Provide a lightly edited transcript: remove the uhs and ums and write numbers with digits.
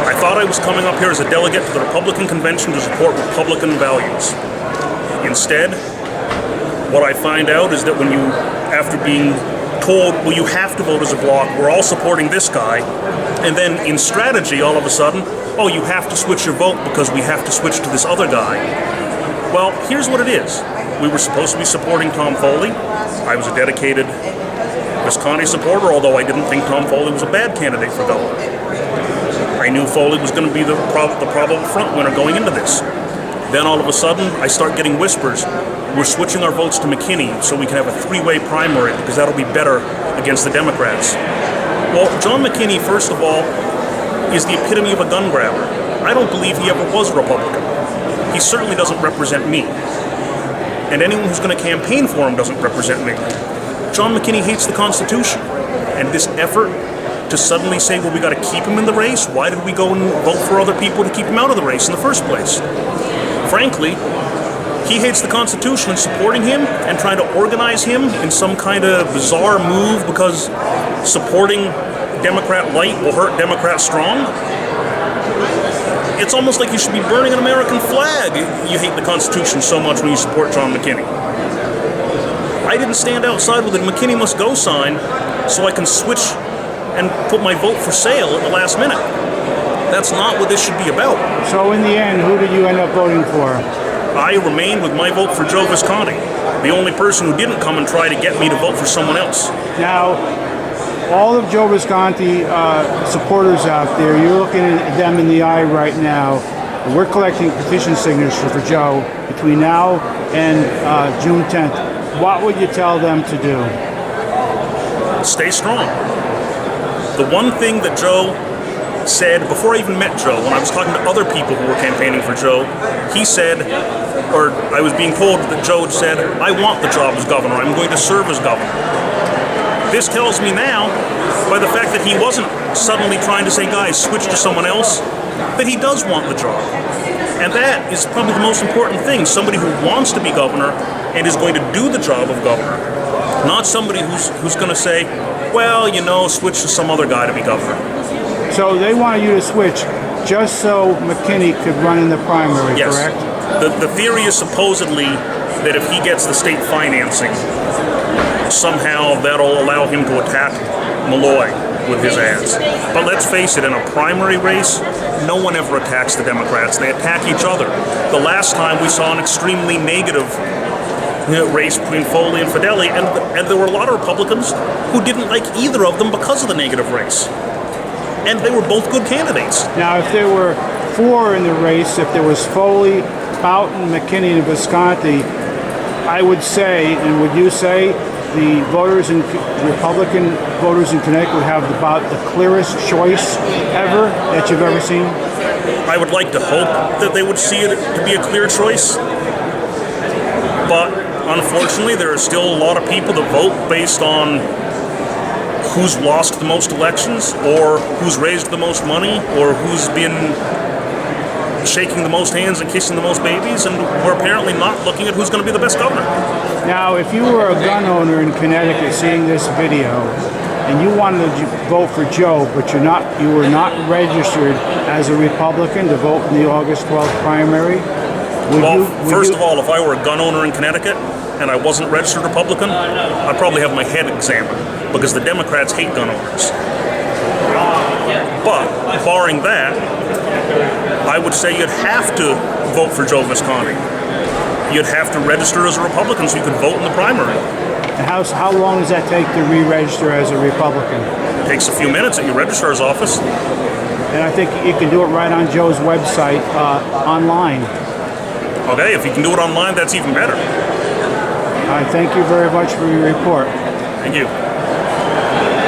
I thought I was coming up here as a delegate to the Republican convention to support Republican values. Instead, what I find out is that when you, after being told, well, you have to vote as a bloc, we're all supporting this guy, and then in strategy, all of a sudden, oh, you have to switch your vote because we have to switch to this other guy. Well, here's what it is. We were supposed to be supporting Tom Foley. I was a dedicated Visconti supporter, although I didn't think Tom Foley was a bad candidate for governor. I knew Foley was going to be the probable front winner going into this. Then all of a sudden, I start getting whispers. We're switching our votes to McKinney so we can have a three-way primary because that'll be better against the Democrats. Well, John McKinney, first of all, is the epitome of a gun grabber. I don't believe he ever was a Republican. He certainly doesn't represent me. And anyone who's going to campaign for him doesn't represent me. John McKinney hates the Constitution. And this effort to suddenly say, well, we got to keep him in the race, why did we go and vote for other people to keep him out of the race in the first place? Frankly, he hates the Constitution, and supporting him and trying to organize him in some kind of bizarre move because supporting Democrat light will hurt Democrat strong. It's almost like you should be burning an American flag. You hate the Constitution so much when you support John McKinney. I didn't stand outside with a McKinney must go sign so I can switch and put my vote for sale at the last minute. That's not what this should be about. So in the end, who did you end up voting for? I remained with my vote for Joe Visconti, the only person who didn't come and try to get me to vote for someone else. Now, all of Joe Visconti supporters out there, you're looking at them in the eye right now. We're collecting petition signatures for Joe between now and June 10th. What would you tell them to do? Stay strong. The one thing that Joe said before I even met Joe, when I was talking to other people who were campaigning for Joe, he said, or I was being told that Joe had said, I want the job as governor. I'm going to serve as governor. This tells me now, by the fact that he wasn't suddenly trying to say, guys, switch to someone else, that he does want the job. And that is probably the most important thing. Somebody who wants to be governor and is going to do the job of governor. Not somebody who's going to say, well, you know, switch to some other guy to be governor. So they wanted you to switch just so McKinney could run in the primary, yes. Correct? The theory is supposedly that if he gets the state financing, somehow that'll allow him to attack Malloy with his ads. But let's face it, in a primary race, no one ever attacks the Democrats. They attack each other. The last time we saw an extremely negative race between Foley and Fideli, and there were a lot of Republicans who didn't like either of them because of the negative race. And they were both good candidates. Now, if there were four in the race, if there was Foley, Boughton, McKinney, and Visconti, I would say, and would you say, the Republican voters in Connecticut would have about the clearest choice ever that you've ever seen? I would like to hope that they would see it to be a clear choice. But unfortunately, there are still a lot of people that vote based on who's lost the most elections, or who's raised the most money, or who's been shaking the most hands and kissing the most babies, and we're apparently not looking at who's going to be the best governor. Now, if you were a gun owner in Connecticut seeing this video, and you wanted to vote for Joe, but you were not registered as a Republican to vote in the August 12th primary, first of all, if I were a gun owner in Connecticut and I wasn't registered Republican, I'd probably have my head examined, because the Democrats hate gun owners. But, barring that, I would say you'd have to vote for Joe Visconti. You'd have to register as a Republican so you could vote in the primary. And how long does that take to re-register as a Republican? It takes a few minutes at your registrar's office. And I think you can do it right on Joe's website online. Okay, if you can do it online, that's even better. Thank you very much for your report. Thank you.